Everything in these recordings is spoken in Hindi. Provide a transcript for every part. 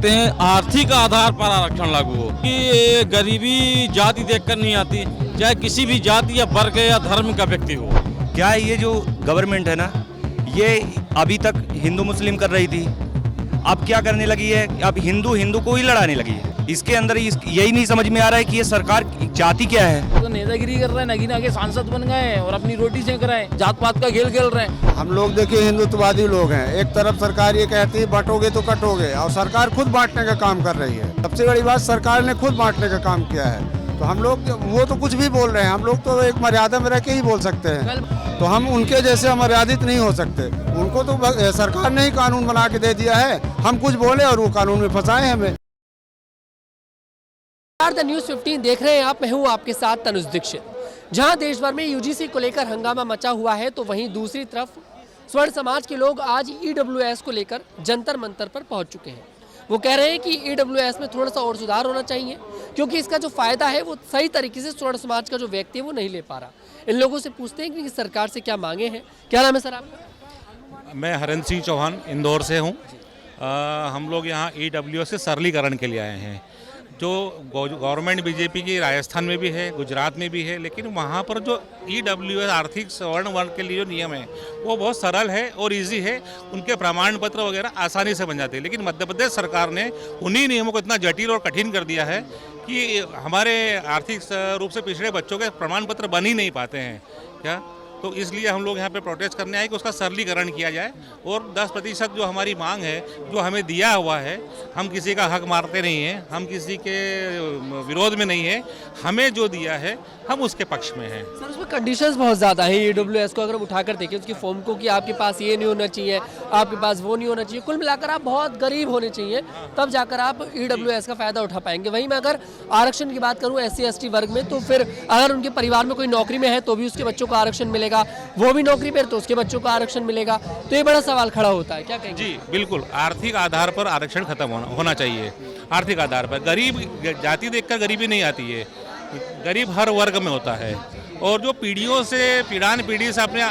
चाहते हैं आर्थिक आधार पर आरक्षण लागू हो कि ये गरीबी जाति देखकर नहीं आती, चाहे किसी भी जाति या वर्ग या धर्म का व्यक्ति हो। क्या है ये जो गवर्नमेंट है ना, ये अभी तक हिंदू मुस्लिम कर रही थी, अब क्या करने लगी है, अब हिंदू हिंदू को ही लड़ाने लगी है। इसके अंदर यही नहीं समझ में आ रहा है कि ये सरकार चाहती क्या है। तो नेतागिरी कर रहे हैं, नगीना के सांसद बन गए हैं और अपनी रोटी सेक रहे हैं, जात पात का खेल खेल रहे हैं। हम लोग देखिए हिंदुत्ववादी लोग हैं। एक तरफ सरकार ये कहती है बांटोगे तो कटोगे, और सरकार खुद बांटने का काम कर रही है। सबसे बड़ी बात, सरकार ने खुद बांटने का काम किया है। तो हम लोग, वो तो कुछ भी बोल रहे हैं, हम लोग तो एक मर्यादा में रह के ही बोल सकते हैं। तो हम उनके जैसे अमर्यादित नहीं हो सकते। उनको तो सरकार ने ही कानून बना के दे दिया है, हम कुछ बोले और वो कानून में फंसाए हमें। द न्यूज़ 15 देख रहे हैं आप, मैं हूं आपके साथ तनुज दीक्षित। जहां देश भर में यूजीसी को लेकर हंगामा मचा हुआ है, तो वहीं दूसरी तरफ स्वर्ण समाज के लोग आज ईडब्ल्यूएस को लेकर जंतर मंतर पर पहुंच चुके हैं। वो कह रहे हैं कि ईडब्ल्यूएस में थोड़ा सा और सुधार होना चाहिए, क्योंकि इसका जो फायदा है वो सही तरीके से स्वर्ण समाज का जो व्यक्ति है वो नहीं ले पा रहा। इन लोगों से पूछते हैं कि सरकार से क्या मांगे हैं। क्या नाम है सर आपका? मैं हरेंद्र सिंह चौहान इंदौर से हूँ। हम लोग यहाँ ईडब्ल्यूएस के सरलीकरण के लिए आए हैं। जो गवर्नमेंट बीजेपी की राजस्थान में भी है, गुजरात में भी है, लेकिन वहाँ पर जो ईडब्ल्यूएस आर्थिक सवर्ण वर्ग के लिए जो नियम है वो बहुत सरल है और इजी है। उनके प्रमाण पत्र वगैरह आसानी से बन जाते हैं। लेकिन मध्य प्रदेश सरकार ने उन्हीं नियमों को इतना जटिल और कठिन कर दिया है कि हमारे आर्थिक रूप से पिछड़े बच्चों के प्रमाण पत्र बन ही नहीं पाते हैं। क्या तो इसलिए हम लोग यहाँ पे प्रोटेस्ट करने आए कि उसका सरलीकरण किया जाए और 10% जो हमारी मांग है, जो हमें दिया हुआ है, हम किसी का हक मारते नहीं हैं, हम किसी के विरोध में नहीं है, हमें जो दिया है हम उसके पक्ष में हैं। सर उसमें कंडीशंस बहुत ज़्यादा है ईडब्ल्यूएस को अगर हम उठाकर देखें उसकी फॉर्म को, कि आपके पास ये नहीं होना चाहिए, आपके पास वो नहीं होना चाहिए। कुल मिलाकर आप बहुत गरीब होने चाहिए, तब जाकर आप ईडब्ल्यूएस का फ़ायदा उठा पाएंगे। वहीं मैं अगर आरक्षण की बात करूँ SC ST वर्ग में, तो फिर अगर उनके परिवार में कोई नौकरी में है तो भी उसके बच्चों को आरक्षण मिलेगा, वो भी नौकरी पर तो उसके बच्चों को आरक्षण मिलेगा। तो ये बड़ा सवाल खड़ा होता है, क्या कहेंगे? जी बिल्कुल, आर्थिक आधार पर आरक्षण खत्म होना चाहिए। आर्थिक आधार पर गरीब जाति देखकर गरीबी नहीं आती है, गरीब हर वर्ग में होता है। और जो पीढ़ियों से पीढ़ी से अपने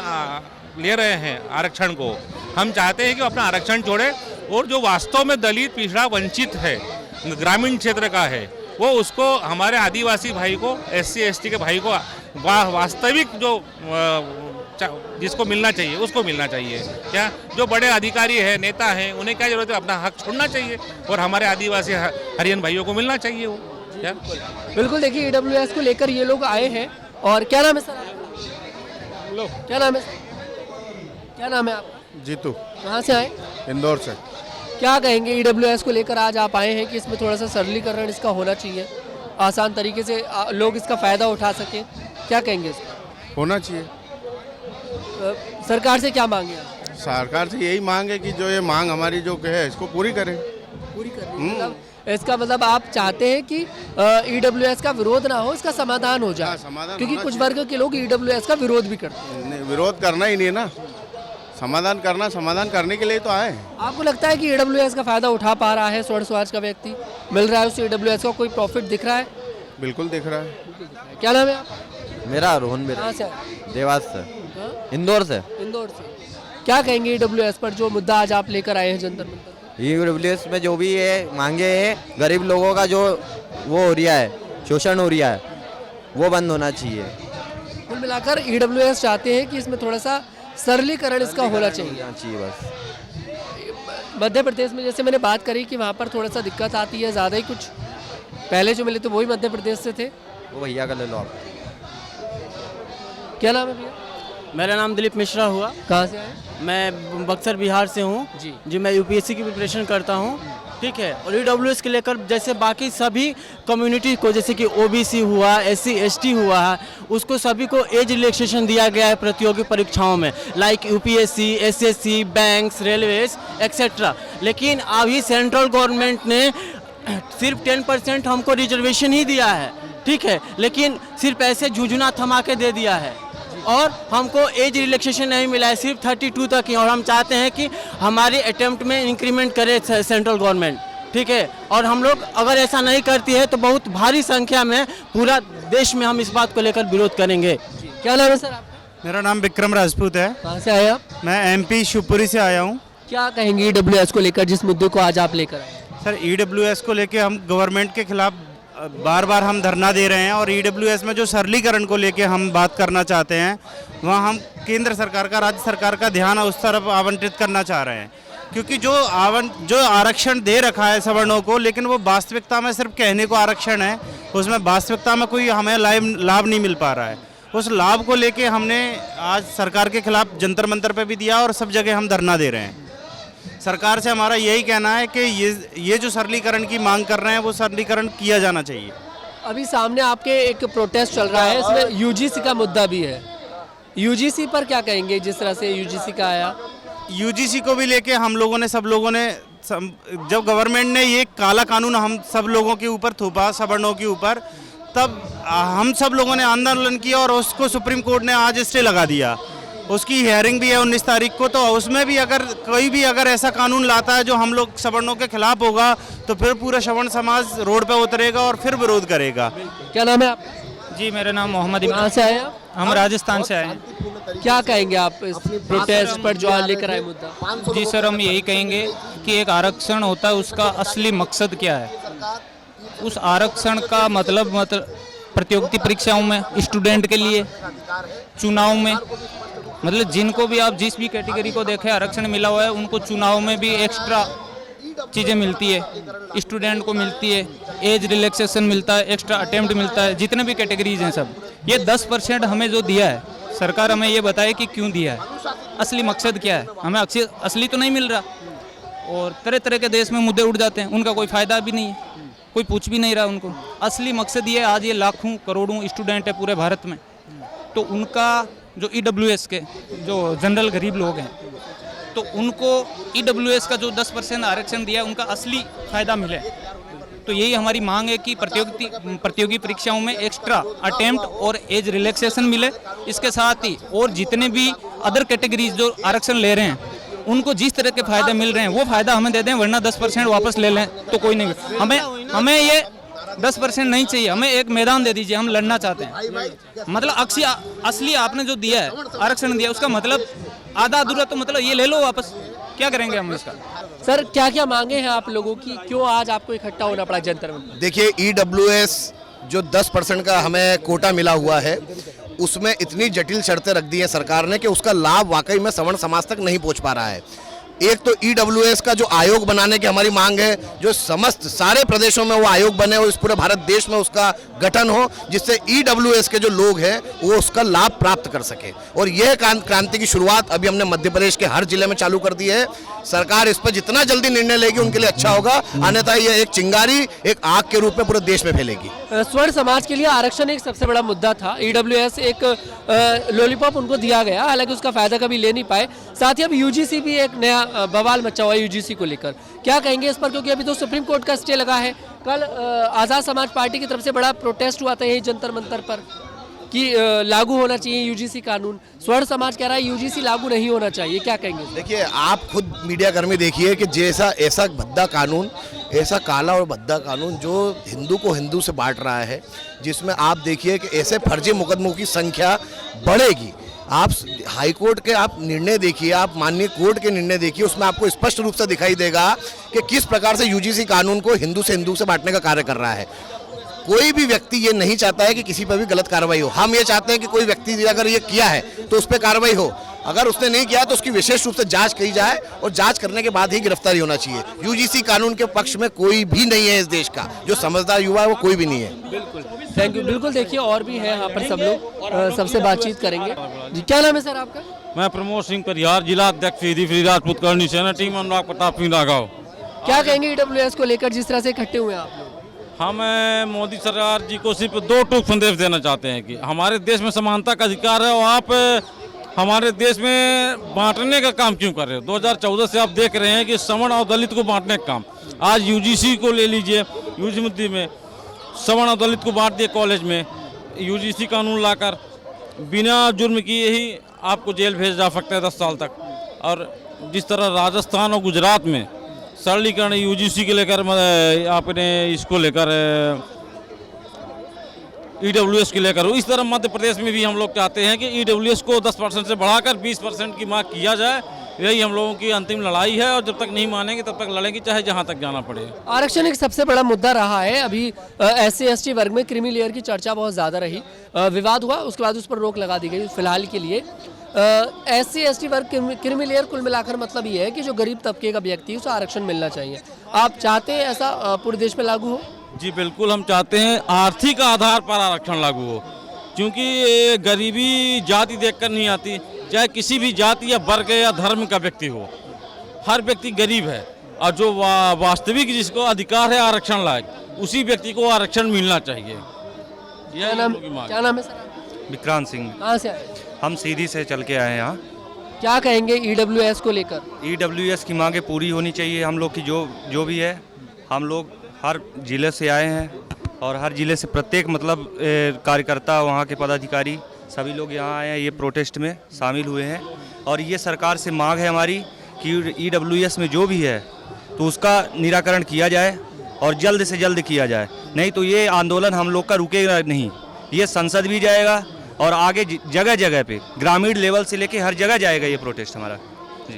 ले रहे हैं आरक्षण को, हम चाहते हैं कि अपना आरक्षण छोड़े और जो वास्तव में दलित पिछड़ा वंचित है, ग्रामीण क्षेत्र का है, वो उसको हमारे आदिवासी भाई को, SC ST के भाई को वास्तविक जो जिसको मिलना चाहिए उसको मिलना चाहिए। क्या जो बड़े अधिकारी हैं, नेता हैं, उन्हें क्या जरूरत है, अपना हक छोड़ना चाहिए और हमारे आदिवासी हरियन भाइयों को मिलना चाहिए वो। क्या बिल्कुल, देखिए ईडब्ल्यूएस को लेकर ये लोग आए हैं। और क्या नाम है सर आपका? क्या नाम है? क्या नाम है आपका? जीतू। कहाँ से आए? इंदौर से। क्या कहेंगे ईडब्ल्यूएस को लेकर आज आप आए हैं कि इसमें थोड़ा सा सरलीकरण इसका होना चाहिए, आसान तरीके से लोग इसका फ़ायदा उठा सकें, क्या कहेंगे इसका? होना चाहिए। सरकार से क्या मांगे आप? सरकार से यही मांग है कि जो ये मांग हमारी जो है इसको पूरी करें। पूरी करें। इसका मतलब आप चाहते हैं कि ईडब्ल्यूएस का विरोध ना हो, इसका समाधान हो जाए। समाधान, क्योंकि कुछ वर्ग के लोग ईडब्ल्यूएस का विरोध भी करते हैं। विरोध करना ही नहीं है ना, समाधान करने के लिए तो आए। आपको लगता है कि ईडब्ल्यूएस का फायदा उठा पा रहा है स्वर्ण समाज का व्यक्ति? मिल रहा है उससे ईडब्ल्यूएस का कोई प्रॉफिट दिख रहा है? बिल्कुल दिख रहा है। क्या नाम है आप? मेरा रोहन कहाँ से? देवास से। इंदौर से। इंदौर से। क्या कहेंगे ईडब्ल्यूएस पर जो मुद्दा आज आप लेकर आए हैं जंतर मंतर? ईडब्ल्यूएस में जो भी है मांगे हैं, गरीब लोगों का जो वो हो रहा है, शोषण हो रहा है, वो बंद होना चाहिए। कुल मिलाकर ईडब्ल्यूएस चाहते हैं कि इसमें थोड़ा सा सरलीकरण इसका होना चाहिए बस। मध्य प्रदेश में जैसे मैंने बात करी कि वहाँ पर थोड़ा सा दिक्कत आती है, ज़्यादा ही कुछ पहले जो मिले थे वही मध्य प्रदेश से थे। वो भैया का ले लो आप। क्या नाम है भैया? मेरा नाम दिलीप मिश्रा हुआ। कहाँ से आए? मैं बक्सर बिहार से हूँ जी। मैं यूपीएससी की प्रिपरेशन करता हूँ, ठीक है। और ईडब्ल्यूएस के लेकर जैसे बाकी सभी कम्युनिटी को, जैसे कि ओबीसी हुआ, SC ST हुआ है, उसको सभी को एज रिलैक्सेशन दिया गया है प्रतियोगी परीक्षाओं में, like UPSC, SSC, banks, railways etcetera. लेकिन अभी सेंट्रल गवर्नमेंट ने सिर्फ 10% हमको रिजर्वेशन ही दिया है, ठीक है, लेकिन सिर्फ ऐसे झुझुना थमा के दे दिया है और हमको एज रिलैक्सेशन नहीं मिला है, सिर्फ 32 तक ही। और हम चाहते हैं कि हमारी अटेम्प्ट में इंक्रीमेंट करे सेंट्रल गवर्नमेंट, ठीक है। और हम लोग अगर ऐसा नहीं करती है तो बहुत भारी संख्या में पूरा देश में हम इस बात को लेकर विरोध करेंगे। क्या नाम है सर आपका? मेरा नाम विक्रम राजपूत है। कहाँ से आए आप? मैं MP शिवपुरी से आया हूँ। क्या कहेंगे ईडब्ल्यूएस को लेकर जिस मुद्दे को आज आप लेकर आए? सर ईडब्ल्यूएस को लेके हम गवर्नमेंट के खिलाफ बार बार हम धरना दे रहे हैं और ईडब्ल्यूएस में जो सरलीकरण को लेके हम बात करना चाहते हैं वहाँ हम केंद्र सरकार का, राज्य सरकार का ध्यान उस तरफ आवंटित करना चाह रहे हैं, क्योंकि जो आरक्षण दे रखा है सवर्णों को, लेकिन वो वास्तविकता में सिर्फ कहने को आरक्षण है, उसमें वास्तविकता में कोई हमें लाभ नहीं मिल पा रहा है। उस लाभ को लेके हमने आज सरकार के खिलाफ जंतर मंतर पे भी दिया और सब जगह हम धरना दे रहे हैं। सरकार से हमारा यही कहना है कि ये जो सरलीकरण की मांग कर रहे हैं वो सरलीकरण किया जाना चाहिए। अभी सामने आपके एक प्रोटेस्ट चल रहा है, इसमें यूजीसी का मुद्दा भी है। यूजीसी पर क्या कहेंगे, जिस तरह से यूजीसी का आया? यूजीसी को भी लेके सब लोगों ने जब गवर्नमेंट ने ये काला कानून हम सब लोगों के ऊपर थोपा, सवर्णों के ऊपर, तब हम सब लोगों ने आंदोलन किया और उसको सुप्रीम कोर्ट ने आज स्टे लगा दिया। उसकी हियरिंग भी है 19 तारीख को, तो उसमें भी अगर कोई भी ऐसा कानून लाता है जो हम लोग सवर्णों के खिलाफ होगा तो फिर पूरा सवर्ण समाज रोड पे उतरेगा और फिर विरोध करेगा। क्या नाम है आप? जी मेरा नाम मोहम्मद कहाँ से आए आप? हम राजस्थान से आए हैं। क्या कहेंगे आप इस प्रोटेस्ट पर जो आज लेकर आए मुद्दा? जी सर, हम यही कहेंगे कि एक आरक्षण होता है, उसका असली मकसद क्या है। उस आरक्षण का मतलब प्रतियोगिता परीक्षाओं में, स्टूडेंट के लिए, चुनाव में, मतलब जिनको भी आप जिस भी कैटेगरी को देखें आरक्षण मिला हुआ है, उनको चुनाव में भी एक्स्ट्रा चीज़ें मिलती है, स्टूडेंट को मिलती है, एज रिलैक्सेशन मिलता है, एक्स्ट्रा अटेम्प्ट मिलता है, जितने भी कैटेगरीज हैं सब। ये 10% हमें जो दिया है सरकार, हमें ये बताए कि क्यों दिया है, असली मकसद क्या है। हमें असली तो नहीं मिल रहा, और तरह तरह के देश में मुद्दे उठ जाते हैं, उनका कोई फ़ायदा भी नहीं है, कोई पूछ भी नहीं रहा उनको। असली मकसद ये आज ये लाखों करोड़ों स्टूडेंट है पूरे भारत में, तो उनका जो ईडब्ल्यूएस के जो जनरल गरीब लोग हैं, तो उनको ईडब्ल्यूएस का जो 10% आरक्षण दिया है उनका असली फ़ायदा मिले। तो यही हमारी मांग है कि प्रतियोगी परीक्षाओं में एक्स्ट्रा अटेम्प्ट और एज रिलैक्सेशन मिले। इसके साथ ही और जितने भी अदर कैटेगरीज जो आरक्षण ले रहे हैं उनको जिस तरह के फ़ायदे मिल रहे हैं वो फ़ायदा हमें दे दें, वरना 10% वापस ले लें तो कोई नहीं। हमें ये 10% नहीं चाहिए, हमें एक मैदान दे दीजिए, हम लड़ना चाहते हैं। मतलब असली आपने जो दिया है, आरक्षण दिया, उसका मतलब आधा अधूरा तो मतलब ये ले लो वापस, क्या करेंगे हम इसका? सर क्या क्या मांगे हैं आप लोगों की, क्यों आज आपको इकट्ठा होना पड़ा जंतर मंतर? देखिए, ईडब्ल्यूएस जो 10% का हमें कोटा मिला हुआ है, उसमें इतनी जटिल शर्तें रख दी है सरकार ने कि उसका लाभ वाकई में सवर्ण समाज तक नहीं पहुंच पा रहा है। एक तो ईडब्ल्यूएस का जो आयोग बनाने की हमारी मांग है, जो समस्त सारे प्रदेशों में वो आयोग बने और इस पूरे भारत देश में उसका गठन हो, जिससे ईडब्ल्यूएस के जो लोग हैं वो उसका लाभ प्राप्त कर सके। और यह क्रांति की शुरुआत अभी हमने मध्य प्रदेश के हर जिले में चालू कर दी है। सरकार इस पर जितना जल्दी निर्णय लेगी उनके लिए अच्छा होगा, अन्यथा यह एक चिंगारी एक आग के रूप में पूरे देश में फैलेगी। स्वर्ण समाज के लिए आरक्षण एक सबसे बड़ा मुद्दा था। ईडब्ल्यूएस एक लॉलीपॉप उनको दिया गया, हालांकि उसका फायदा कभी ले नहीं पाए। साथ ही अब यूजीसी भी एक नया बवाल मचा हुआ है यूजीसी को लेकर, क्या कहेंगे इस पर? क्योंकि अभी तो सुप्रीम कोर्ट का स्टे लगा है। कल आज़ाद समाज पार्टी की तरफ से बड़ा प्रोटेस्ट हुआ था यही जंतर मंतर पर कि लागू होना चाहिए यूजीसी कानून। स्वर्ण समाज कह रहा है यूजीसी लागू नहीं होना चाहिए, क्या कहेंगे? देखिए, आप खुद मीडिया कर्मी देखिए कि जैसा ऐसा भद्दा कानून, ऐसा काला और भद्दा कानून जो हिंदू को हिंदू से बांट रहा है, जिसमें आप देखिए कि ऐसे फर्जी मुकदमों की संख्या बढ़ेगी। आप हाई कोर्ट के आप निर्णय देखिए, आप माननीय कोर्ट के निर्णय देखिए, उसमें आपको स्पष्ट रूप से दिखाई देगा कि किस प्रकार से यूजीसी कानून को हिंदू से हिंदू से बांटने का कार्य कर रहा है। कोई भी व्यक्ति ये नहीं चाहता है कि किसी पर भी गलत कार्रवाई हो। हम ये चाहते हैं कि कोई व्यक्ति अगर ये किया है तो उस पर कार्रवाई हो, अगर उसने नहीं किया तो उसकी विशेष रूप से जांच की जाए और जांच करने के बाद ही गिरफ्तारी होना चाहिए। यूजीसी कानून के पक्ष में कोई भी नहीं है इस देश का, जो समझदार युवा है वो कोई भी नहीं है। बिल्कुल, थैंक यू। बिल्कुल, देखिए और भी है यहाँ पर, सब लोग सबसे बातचीत करेंगे। जी, क्या नाम है सर आपका? मैं प्रमोद सिंह परिहार, जिला अध्यक्ष सीधी फ्री राजपूत करनी सेना टीम अनुराग प्रताप सिंह राघव। क्या कहेंगे ईडब्ल्यूएस को लेकर जिस तरह से इकट्ठे हुए हैं आप लोग? हम मोदी सरकार जी को सिर्फ 2 टूक संदेश देना चाहते हैं कि हमारे देश में समानता का अधिकार है और आप हमारे देश में बांटने का काम क्यों कर रहे हो? 2014 से आप देख रहे हैं कि सवर्ण और दलित को बांटने का काम। आज यूजीसी को ले लीजिए, यूजीसी में सवर्ण और दलित को बांट दिए कॉलेज में। यूजीसी कानून लाकर बिना जुर्म किए ही आपको जेल भेज जा सकता है 10 साल तक। और जिस तरह राजस्थान और गुजरात में सरलीकरण यूजीसी के लेकर आपने इसको लेकर ईडब्ल्यूएस के लेकर, इस तरह मध्य प्रदेश में भी हम लोग चाहते हैं कि ईडब्ल्यूएस को 10% से बढ़ाकर 20% की मांग किया जाए यही हम लोगों की अंतिम लड़ाई है, और जब तक नहीं मानेंगे तब तक लड़ेंगे, चाहे जहां तक जाना पड़े। आरक्षण एक सबसे बड़ा मुद्दा रहा है। अभी SC ST वर्ग में क्रीमी लेयर की चर्चा बहुत ज़्यादा रही, विवाद हुआ, उसके बाद उस पर रोक लगा दी गई फिलहाल के लिए। SC ST वर्ग क्रीमी लेयर कुल मिलाकर मतलब ये है कि जो गरीब तबके का व्यक्ति है उसे आरक्षण मिलना चाहिए। आप चाहते हैं ऐसा पूरे देश में लागू हो? जी बिल्कुल, हम चाहते हैं आर्थिक आधार पर आरक्षण लागू हो, क्योंकि ये गरीबी जाति देखकर नहीं आती, चाहे किसी भी जाति या वर्ग या धर्म का व्यक्ति हो, हर व्यक्ति गरीब है, और जो वास्तविक जिसको अधिकार है आरक्षण लायक, उसी व्यक्ति को आरक्षण मिलना चाहिए। क्या नाम है सर? विक्रांत सिंह। कहाँ से आए? हम सीधी से चल के आए हैं यहाँ। क्या कहेंगे EWS को लेकर? EWS की मांगे पूरी होनी चाहिए हम लोग की, जो भी है। हम लोग हर जिले से आए हैं, और हर जिले से प्रत्येक मतलब कार्यकर्ता, वहाँ के पदाधिकारी सभी लोग यहाँ आए हैं, ये प्रोटेस्ट में शामिल हुए हैं। और ये सरकार से मांग है हमारी कि EWS में जो भी है तो उसका निराकरण किया जाए, और जल्द से जल्द किया जाए, नहीं तो ये आंदोलन हम लोग का रुकेगा नहीं। ये संसद भी जाएगा, और आगे जगह जगह पे ग्रामीण लेवल से लेके हर जगह जाएगा ये प्रोटेस्ट हमारा।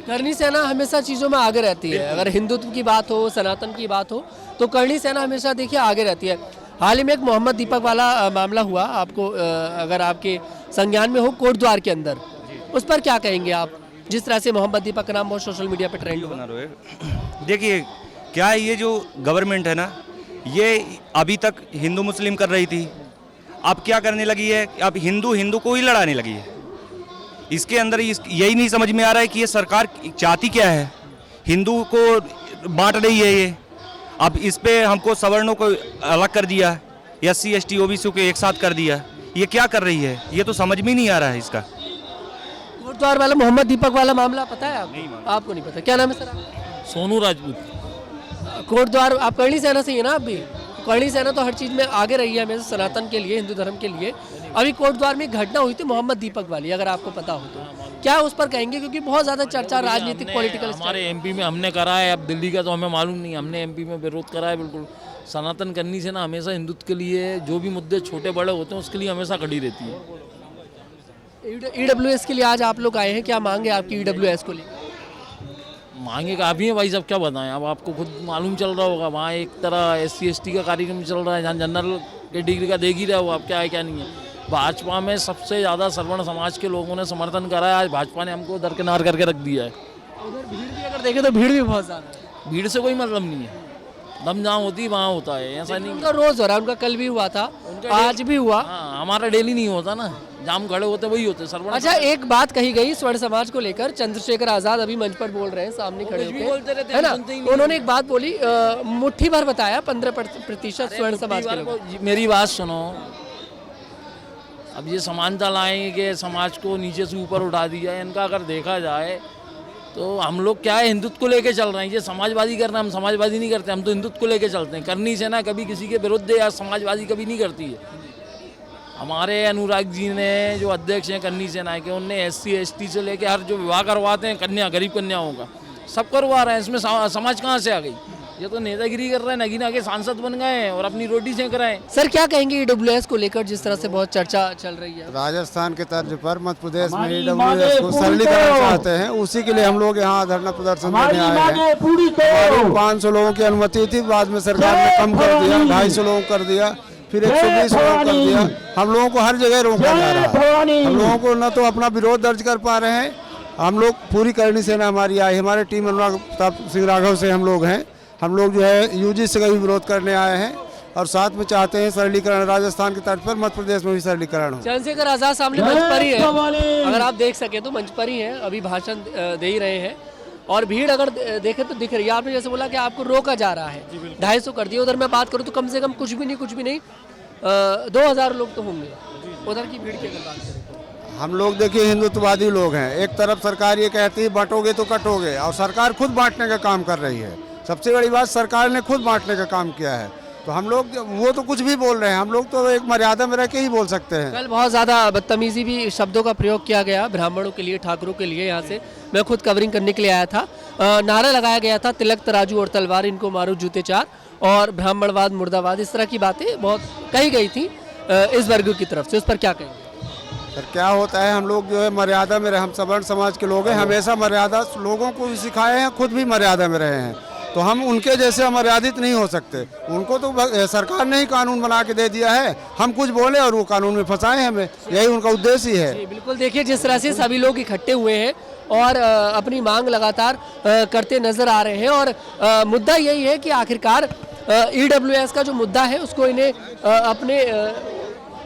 करनी सेना हमेशा चीज़ों में आगे रहती है। अगर हिंदुत्व की बात हो, सनातन की बात हो, तो करनी सेना हमेशा देखिए आगे रहती है। हाल ही में एक मोहम्मद दीपक वाला मामला हुआ, आपको अगर आपके संज्ञान में हो, कोटद्वार के अंदर, उस पर क्या कहेंगे आप? जिस तरह से मोहम्मद दीपक का नाम बहुत सोशल मीडिया पे ट्रेंड बना रहा है। देखिए क्या है, ये जो गवर्नमेंट है ना, ये अभी तक हिंदू मुस्लिम कर रही थी, अब क्या करने लगी है, अब हिंदू हिंदू को ही लड़ाने लगी है। इसके अंदर यही नहीं समझ में आ रहा है कि ये सरकार चाहती क्या है। हिंदू को बांट रही है ये, अब इस पे हमको सवर्णों को अलग कर दिया, SC ST OBC को एक साथ कर दिया। ये क्या कर रही है, ये तो समझ में नहीं आ रहा है इसका। कोटद्वार वाला मोहम्मद दीपक वाला मामला पता है आपको? आपको नहीं पता? क्या नाम है सर? सोनू राजपूत। कोटद्वार, आप करनी सेना से ही है ना? आप भी करनी सेना तो हर चीज़ में आगे रही है हमेशा, सनातन के लिए, हिंदू धर्म के लिए। अभी कोटद्वार में एक घटना हुई थी मोहम्मद दीपक वाली, अगर आपको पता हो तो क्या उस पर कहेंगे? क्योंकि बहुत ज़्यादा चर्चा राजनीतिक पॉलिटिकल हमारे MP में हमने करा है, अब दिल्ली का तो हमें मालूम नहीं, हमने MP में विरोध करा है बिल्कुल। सनातन करनी सेना हमेशा हिंदुत्व के लिए, जो भी मुद्दे छोटे बड़े होते हैं उसके लिए हमेशा खड़ी रहती है। EWS के लिए आज आप लोग आए हैं, क्या मांगे आपकी EWS को लेकर? मांगे काफ़ी है भाई साहब, क्या बताएं, अब आपको खुद मालूम चल रहा होगा, वहाँ एक तरह SC ST का कार्यक्रम चल रहा है, जहाँ जनरल कैटेगरी का देख ही रहे हो आप, क्या है क्या नहीं है। भाजपा में सबसे ज़्यादा सवर्ण समाज के लोगों ने समर्थन करा है, आज भाजपा ने हमको दरकिनार करके रख दिया है। उधर भीड़ भी अगर देखें तो भीड़ भी बहुत ज़्यादा है। भीड़ से कोई मतलब नहीं है, दम जहाँ होती है वहाँ होता है, ऐसा नहीं। उनका रोज़ हो रहा है, उनका कल भी हुआ था, आज भी हुआ। हाँ, हमारा डेली नहीं होता ना, जाम खड़े होते वही होते सर। अच्छा, एक बात कही गई स्वर्ण समाज को लेकर, चंद्रशेखर आजाद अभी मंच पर बोल रहे हैं, सामने खड़े होकर, है ना? उन्होंने एक बात बोली, मुट्ठी भर बताया 15% स्वर्ण समाज के लोग। मेरी बात सुनो, अब ये समानता लाएंगे, समाज को नीचे से ऊपर उठा दिया है, इनका अगर देखा जाए तो हम लोग क्या है, हिंदुत्व को लेके चल रहे हैं। ये समाजवादी करना, हम समाजवादी नहीं करते, हम तो हिंदुत्व को लेके चलते हैं। करनी सेना कभी किसी के विरुद्ध या समाजवादी कभी नहीं करती है। हमारे अनुराग जी ने, जो अध्यक्ष हैं करनी सेना के, उनने SC ST से लेके हर जो विवाह करवाते हैं कन्या, गरीब कन्याओं का, सब करवा रहे हैं। इसमें समाज कहाँ से आ गई? ये तो नेतागिरी कर रहे हैं, नगीना के सांसद बन गए हैं और अपनी रोटी सेंक रहे हैं। सर क्या कहेंगे EWS को लेकर, जिस तरह से बहुत चर्चा चल रही है? राजस्थान के तर्ज पर मध्य प्रदेश में EWS को सरलीकरण चाहते हैं, उसी के लिए हम लोग यहाँ धरना प्रदर्शन करने आए हैं। 500 लोगों की अनुमति थी, बाद में सरकार ने कम कर दिया, 250 लोगों कर दिया, फिर 120 लोगों कर दिया। हम लोगों को हर जगह रोका जा रहा है, हम लोगों को न तो अपना विरोध दर्ज कर पा रहे हैं। हम लोग पूरी करनी सेना हमारी आई, हमारे टीम अनुराग प्रताप सिंह राघव से हम लोग हैं। हम लोग जो है UGC का भी विरोध करने आए हैं, और साथ में चाहते हैं सरलीकरण, राजस्थान के तर्ज पर मध्य प्रदेश में भी सरलीकरण हो। चंद्रशेखर आजाद सामने मंच पर ही है, अगर आप देख सके तो मंच पर ही है, अभी भाषण दे ही रहे हैं, और भीड़ अगर देखे तो दिख रही है। आपने जैसे बोला कि आपको रोका जा रहा है, 250 कर दिया। उधर मैं बात करूँ तो कम से कम कुछ भी नहीं 2000 लोग तो होंगे उधर की भीड़ की अगर बात करें। हम लोग देखिए हिंदुत्ववादी लोग हैं, एक तरफ सरकार ये कहती है बांटोगे तो कटोगे, और सरकार खुद बांटने का काम कर रही है। सबसे बड़ी बात, सरकार ने खुद बांटने का काम किया है, तो हम लोग, वो तो कुछ भी बोल रहे हैं, हम लोग तो एक मर्यादा में रह के ही बोल सकते हैं। कल बहुत ज़्यादा बदतमीजी भी शब्दों का प्रयोग किया गया ब्राह्मणों के लिए, ठाकुरों के लिए। यहाँ से मैं खुद कवरिंग करने के लिए आया था, नारा लगाया गया था, तिलक तराजू और तलवार, इनको मारो जूते चार, और ब्राह्मणवाद मुर्दाबाद, इस तरह की बातें बहुत कही गई थी इस वर्ग की तरफ से। उस पर क्या कहेंगे? सर क्या होता है, हम लोग जो है मर्यादा में रहे, हम सवर्ण समाज के लोग हैं, हमेशा मर्यादा लोगों को भी सिखाए हैं, खुद भी मर्यादा में रहे हैं, तो हम उनके जैसे अमर्यादित नहीं हो सकते। उनको तो सरकार ने ही कानून बना के दे दिया है, हम कुछ बोले और वो कानून में फंसाए हमें, यही उनका उद्देश्य ही है। बिल्कुल, देखिए जिस तरह से सभी लोग इकट्ठे हुए हैं और अपनी मांग लगातार करते नजर आ रहे हैं, और मुद्दा यही है कि आखिरकार EWS का जो मुद्दा है उसको इन्हें अपने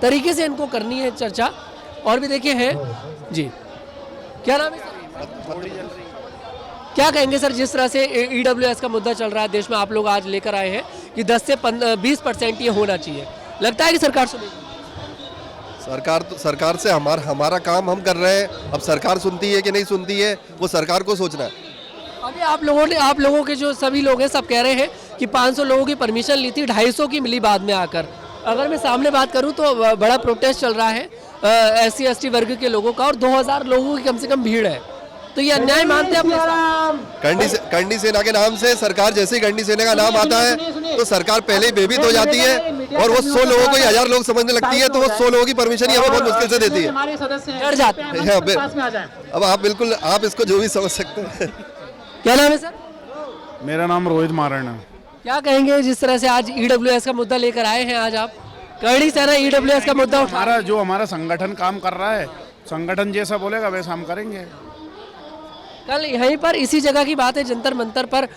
तरीके से इनको करनी है चर्चा। और भी देखिए है जी, क्या नाम है सर? क्या कहेंगे सर, जिस तरह से EWS का मुद्दा चल रहा है देश में, आप लोग आज लेकर आए हैं कि 10 से 20% ये होना चाहिए, लगता है कि सरकार सुनेगी? सरकार से हमारा काम हम कर रहे हैं, अब सरकार सुनती है कि नहीं सुनती है वो सरकार को सोचना है। अभी आप लोगों के जो सभी लोग हैं सब कह रहे हैं कि 500 लोगों की परमिशन ली थी, 250 की मिली बाद में आकर। अगर मैं सामने बात करूं तो बड़ा प्रोटेस्ट चल रहा है SC ST वर्ग के लोगों का, और 2000 लोगों की कम से कम भीड़ है, तो ये अन्याय मानते हैं अपने? करनी सेना के नाम से सरकार, जैसे ही करनी सेना का नाम आता है तो सरकार पहले ही बेभीत हो जाती है, और वो 100 लोगों को 1000 लोग समझने लगती है, तो वो 100 लोगों की परमिशन ही हमें बहुत मुश्किल से देती है। अब आप बिल्कुल आप इसको जो भी समझ सकते हैं। क्या नाम है सर? मेरा नाम रोहित मारण है। क्या कहेंगे जिस तरह से आज EWS का मुद्दा लेकर आए हैं? आज आप करनी सेना EWS का मुद्दा हमारा संगठन काम कर रहा है, संगठन जैसा बोलेगा वैसा हम करेंगे। कल यहीं पर इसी जगह की बात है, जंतर मंतर पर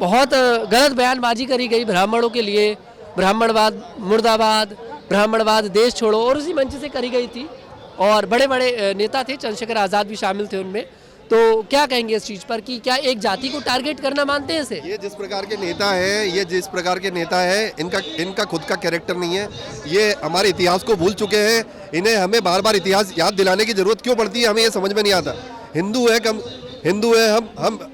बहुत गलत बयानबाजी करी गई ब्राह्मणों के लिए, ब्राह्मणवाद मुर्दाबाद, ब्राह्मणवाद देश छोड़ो, और उसी मंच से करी गई थी, और बड़े बड़े नेता थे, चंद्रशेखर आज़ाद भी शामिल थे उनमें। तो क्या कहेंगे इस चीज़ पर कि क्या एक जाति को टारगेट करना मानते हैं इसे? ये जिस प्रकार के नेता हैं, इनका खुद का कैरेक्टर नहीं है, ये हमारे इतिहास को भूल चुके हैं, इन्हें हमें बार बार इतिहास याद दिलाने की जरूरत क्यों पड़ती है, हमें ये समझ में नहीं आता। हिंदू है,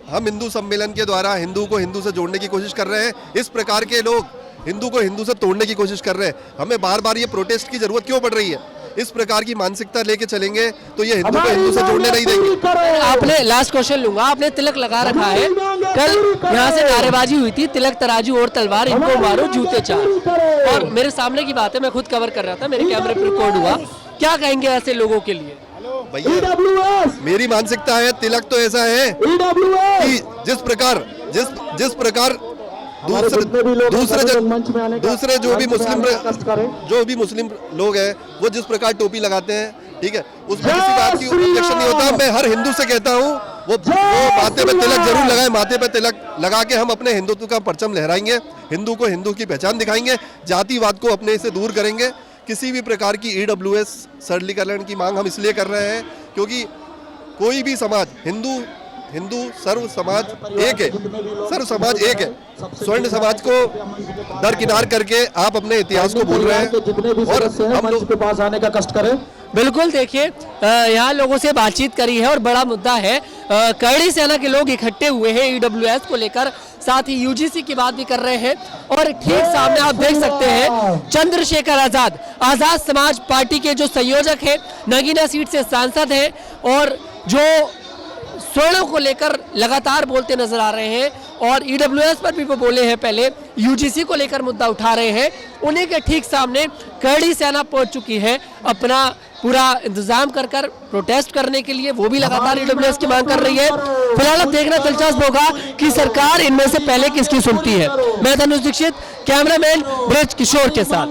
हम हिंदू सम्मेलन के द्वारा हिंदू को हिंदू से जोड़ने की कोशिश कर रहे हैं, इस प्रकार के लोग हिंदू को हिंदू से तोड़ने की कोशिश कर रहे हैं, हमें बार बार ये प्रोटेस्ट की जरूरत क्यों पड़ रही है? इस प्रकार की मानसिकता लेके चलेंगे तो ये हिंदू को हिंदू से जोड़ने नहीं देंगे। आपने लास्ट क्वेश्चन लूंगा, आपने तिलक लगा रखा है, कल यहाँ से नारेबाजी हुई थी, तिलक तराजू और तलवार इनको मारो जूते चार, और मेरे सामने की बात है, मैं खुद कवर कर रहा था, मेरे कैमरे पर रिकॉर्ड हुआ। क्या कहेंगे ऐसे लोगों के लिए? भैया मेरी मानसिकता है, तिलक तो ऐसा है कि जिस प्रकार दूसरे जो भी मुस्लिम लोग हैं वो जिस प्रकार टोपी लगाते हैं, ठीक है, उसमें किसी बात की ऑब्जेक्शन नहीं होता। मैं हर हिंदू से कहता हूँ वो माथे पे तिलक जरूर लगाए, माथे पे तिलक लगा के हम अपने हिंदुत्व का परचम लहराएंगे, हिंदू को हिंदू की पहचान दिखाएंगे, जातिवाद को अपने से दूर करेंगे। किसी भी प्रकार की EWS सरलीकरण की मांग हम इसलिए कर रहे हैं क्योंकि कोई भी समाज, हिंदू सर्व समाज एक है, सर्व समाज एक है। स्वर्ण समाज को दरकिनार करके आप अपने इतिहास को भूल रहे हैं और हम लोग के पास आने का कष्ट करें। बिल्कुल, देखिए यहाँ लोगों से बातचीत करी है और बड़ा मुद्दा है, करणी सेना के लोग इकट्ठे हुए हैं EWS को लेकर, साथ ही UGC की बात भी कर रहे हैं, और ठीक सामने आप देख सकते हैं चंद्रशेखर आजाद समाज पार्टी के जो संयोजक हैं, नगीना सीट से सांसद हैं, और जो स्वर्णों को लेकर लगातार बोलते नजर आ रहे हैं, और EWS पर भी वो बोले हैं, पहले UGC को लेकर मुद्दा उठा रहे हैं। उन्हीं के ठीक सामने करणी सेना पहुंच चुकी है अपना पूरा इंतजाम कर प्रोटेस्ट करने के लिए, वो भी लगातार EWS की मांग कर रही है। फिलहाल अब देखना दिलचस्प होगा कि सरकार इनमें से पहले किसकी सुनती है। मैं तनुज दीक्षित, कैमरामैन ब्रिज किशोर के साथ।